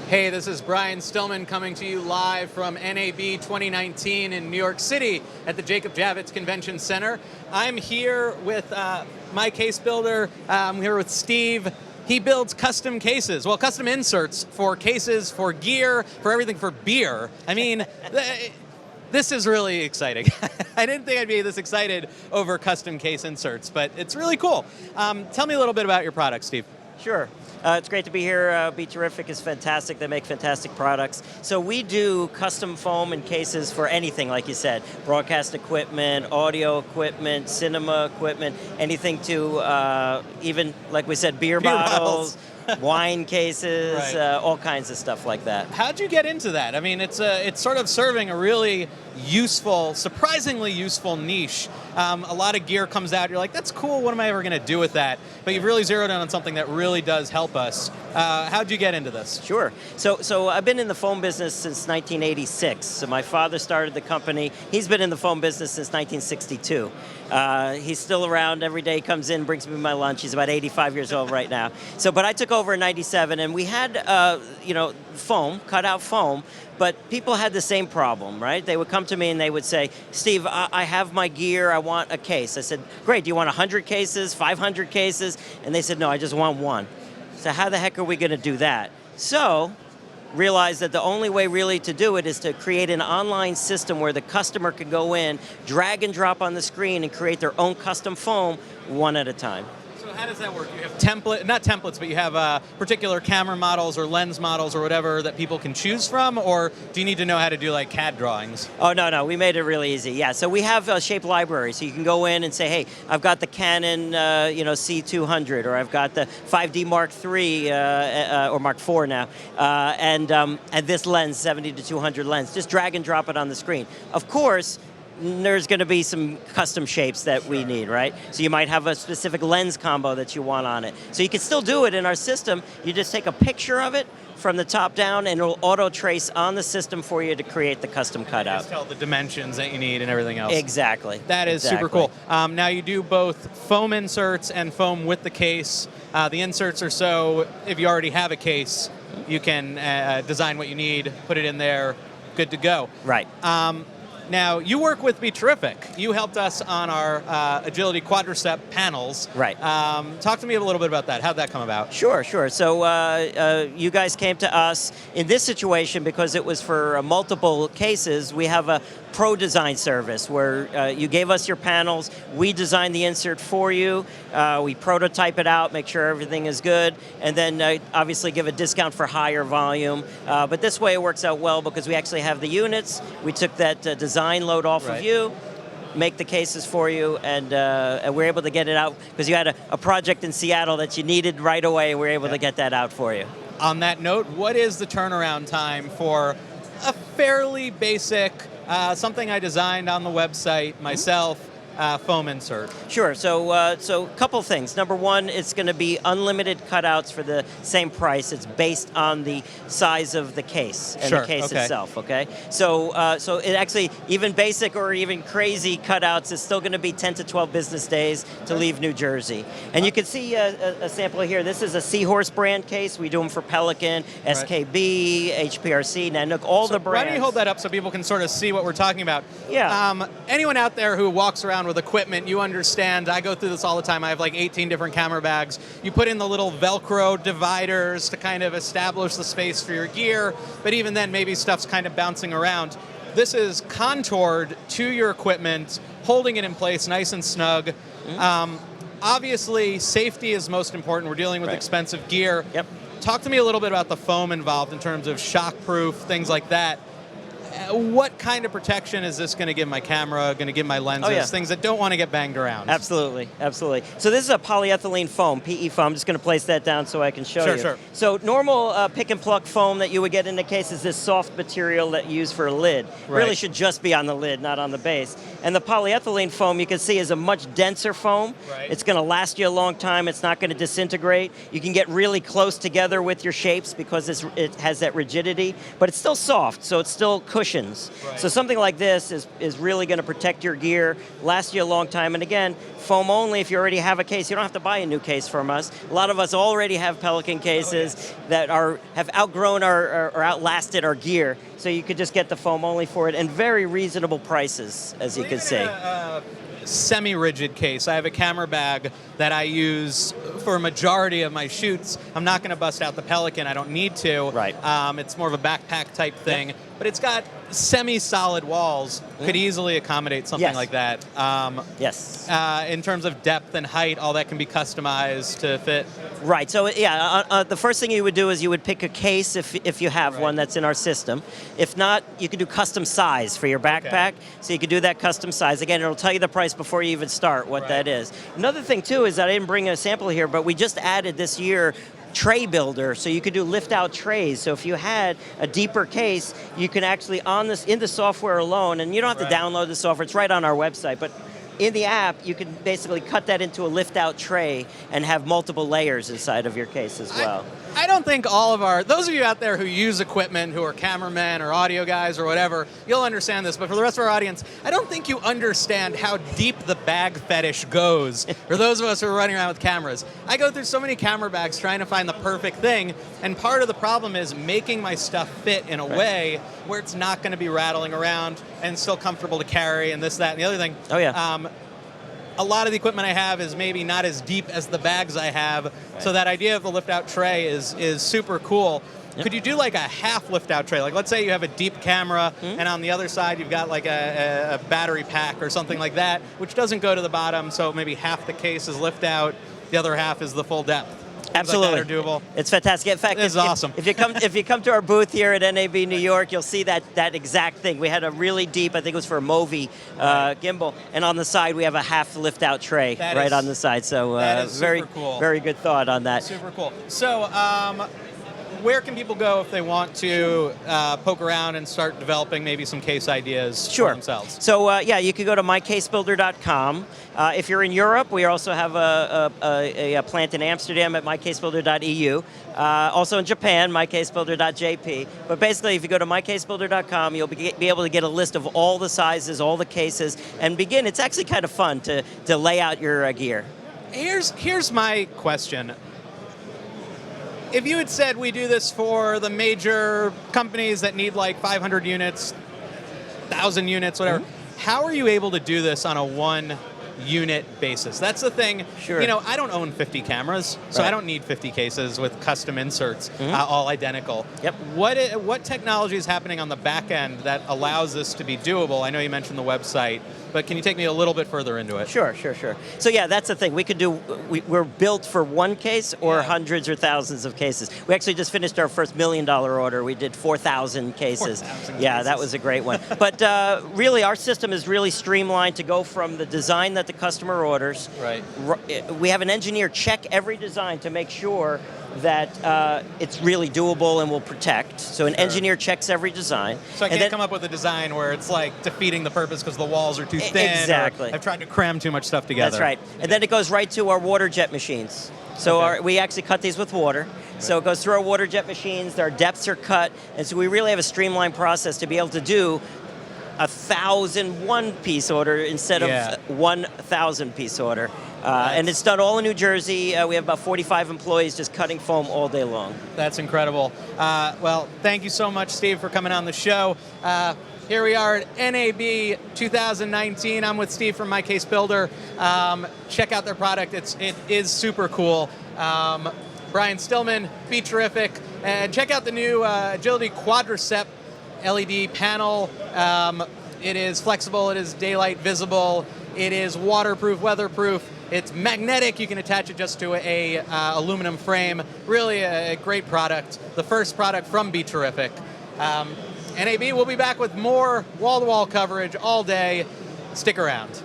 Hey, this is Brian Stillman coming to you live from NAB 2019 in New York City at the Jacob Javits Convention Center. I'm here with my case builder. I'm here with Steve. He builds custom cases, well, custom inserts for cases, for gear, for everything, for beer. I mean, this is really exciting. I didn't think I'd be this excited over custom case inserts, but it's really cool. Tell me a little bit about your product, Steve. Sure. It's great to be here. BeTerrific is fantastic. They make fantastic products. So we do custom foam and cases for anything, like you said. Broadcast equipment, audio equipment, cinema equipment, anything even, like we said, beer bottles. Wine cases, right. All kinds of stuff like that. How'd you get into that? I mean, it's sort of serving a really useful, surprisingly useful niche. A lot of gear comes out, you're like, that's cool, what am I ever going to do with that? But you've really zeroed in on something that really does help us. How'd you get into this? Sure. So I've been in the foam business since 1986. So my father started the company. He's been in the foam business since 1962. He's still around every day, comes in, brings me my lunch. He's about 85 years old right now. But I took over in 97, and we had, foam, cut out foam, but people had the same problem, right? They would come to me and they would say, Steve, I have my gear, I want a case. I said, great, do you want 100 cases, 500 cases? And they said, no, I just want one. So how the heck are we gonna do that? So, realized that the only way really to do it is to create an online system where the customer can go in, drag and drop on the screen and create their own custom foam one at a time. So how does that work? You have not templates, but you have particular camera models or lens models or whatever that people can choose from, or do you need to know how to do like CAD drawings? Oh, no, we made it really easy. Yeah, so we have a shape library, so you can go in and say, hey, I've got the Canon C200, or I've got the 5D Mark III, or Mark IV now, and this lens, 70 to 200 lens. Just drag and drop it on the screen. Of course, there's going to be some custom shapes that we need, right? So you might have a specific lens combo that you want on it. So you can still do it in our system. You just take a picture of it from the top down, and it'll auto-trace on the system for you to create the custom cutout. Just tell the dimensions that you need and everything else. Exactly. That is super cool. Now you do both foam inserts and foam with the case. The inserts are so, if you already have a case, you can design what you need, put it in there, good to go. Right. Now, you work with BeTerrific. You helped us on our Agility Quadricep panels. Right. Talk to me a little bit about that. How'd that come about? Sure. So you guys came to us in this situation because it was for multiple cases. We have a pro design service where you gave us your panels, we design the insert for you, we prototype it out, make sure everything is good, and then obviously give a discount for higher volume. But this way it works out well because we actually have the units, we took that design load off of you, make the cases for you, and we're able to get it out because you had a project in Seattle that you needed right away, and we're able to get that out for you. On that note, what is the turnaround time for a fairly basic, something I designed on the website myself, foam insert? Sure. So a couple things. Number one, it's going to be unlimited cutouts for the same price. It's based on the size of the case and the case itself. Okay. So it actually, even basic or even crazy cutouts, is still going to be 10 to 12 business days to leave New Jersey. And you can see a sample here. This is a Seahorse brand case. We do them for Pelican, SKB, HPRC, Nanook, all the brands. Why don't you hold that up so people can sort of see what we're talking about? Yeah. Anyone out there who walks around with equipment, you understand, I go through this all the time, I have like 18 different camera bags. You put in the little Velcro dividers to kind of establish the space for your gear, but even then maybe stuff's kind of bouncing around. This is contoured to your equipment, holding it in place nice and snug. Obviously, safety is most important. We're dealing with expensive gear. Yep. Talk to me a little bit about the foam involved in terms of shock-proof, things like that. What kind of protection is this going to give my camera, going to give my lenses, things that don't want to get banged around? Absolutely, absolutely. So this is a polyethylene foam, PE foam. I'm just going to place that down so I can show you. Sure. So normal pick and pluck foam that you would get in the case is this soft material that you use for a lid. Really should just be on the lid, not on the base. And the polyethylene foam, you can see, is a much denser foam. It's going to last you a long time. It's not going to disintegrate. You can get really close together with your shapes because it has that rigidity, but it's still soft, so it's still cushioned cushions. Right. So something like this is really going to protect your gear, last you a long time. And again, foam only. If you already have a case, you don't have to buy a new case from us. A lot of us already have Pelican cases that have outgrown or outlasted our gear. So you could just get the foam only for it, and very reasonable prices, as you can see. Semi-rigid case. I have a camera bag that I use for a majority of my shoots. I'm not going to bust out the Pelican. I don't need to. Right. It's more of a backpack type thing, but it's got semi-solid walls. Could easily accommodate something like that. Yes. In terms of depth and height, all that can be customized to fit. Right. So yeah, the first thing you would do is you would pick a case if you have one that's in our system. If not, you could do custom size for your backpack. So you could do that custom size. Again, it'll tell you the price before you even start what that is. Another thing too is that I didn't bring a sample here, but we just added this year tray builder, so you could do lift out trays. So if you had a deeper case, you can actually in the software alone, and you don't have to download the software, it's right on our website, but in the app, you can basically cut that into a lift-out tray and have multiple layers inside of your case as well. I don't think those of you out there who use equipment, who are cameramen or audio guys or whatever, you'll understand this, but for the rest of our audience, I don't think you understand how deep the bag fetish goes for those of us who are running around with cameras. I go through so many camera bags trying to find the perfect thing, and part of the problem is making my stuff fit in a way where it's not going to be rattling around and still comfortable to carry and this, that, and the other thing. Oh yeah. A lot of the equipment I have is maybe not as deep as the bags I have, so that idea of the lift-out tray is super cool. Could you do like a half lift-out tray? Like let's say you have a deep camera, and on the other side you've got like a battery pack or something like that, which doesn't go to the bottom, so maybe half the case is lift-out, the other half is the full depth. Absolutely. Like that are doable. It's fantastic. In fact, this is awesome. If you come to our booth here at NAB New York, you'll see that exact thing. We had a really deep, I think it was for a Movi gimbal, and on the side we have a half lift out tray on the side. So very cool. Very good thought on that. Super cool. So where can people go if they want to poke around and start developing maybe some case ideas for themselves? So you could go to mycasebuilder.com. If you're in Europe, we also have a plant in Amsterdam at mycasebuilder.eu. Also in Japan, mycasebuilder.jp. But basically, if you go to mycasebuilder.com, you'll be able to get a list of all the sizes, all the cases, and begin. It's actually kind of fun to lay out your gear. Here's my question. If you had said we do this for the major companies that need like 500 units, 1,000 units, whatever, how are you able to do this on a one-unit basis? That's the thing. Sure. You know, I don't own 50 cameras, so I don't need 50 cases with custom inserts, all identical. Yep. What technology is happening on the back end that allows this to be doable? I know you mentioned the website, but can you take me a little bit further into it? Sure. So yeah, that's the thing. We're built for one case or hundreds or thousands of cases. We actually just finished our first $1 million order. We did 4,000 cases. 4,000 yeah, that was a great one. But really, our system is really streamlined to go from the design that the customer orders. Right. We have an engineer check every design to make sure that it's really doable and will protect. So an engineer checks every design. So I can't come up with a design where it's like defeating the purpose because the walls are too thin. Exactly. I've tried to cram too much stuff together. That's right. And then it goes right to our water jet machines. So we actually cut these with water. So it goes through our water jet machines, our depths are cut, and so we really have a streamlined process to be able to do 1,000 one-piece order instead of 1,000-piece order. And it's done all in New Jersey. We have about 45 employees just cutting foam all day long. That's incredible. Well, thank you so much, Steve, for coming on the show. Here we are at NAB 2019. I'm with Steve from My Case Builder. Check out their product. It is super cool. Brian Stillman, BeTerrific, and check out the new Agility Quadricep LED panel. It is flexible. It is daylight visible. It is waterproof, weatherproof. It's magnetic. You can attach it just to a aluminum frame. Really a great product. The first product from BeTerrific. NAB will be back with more wall-to-wall coverage all day. Stick around.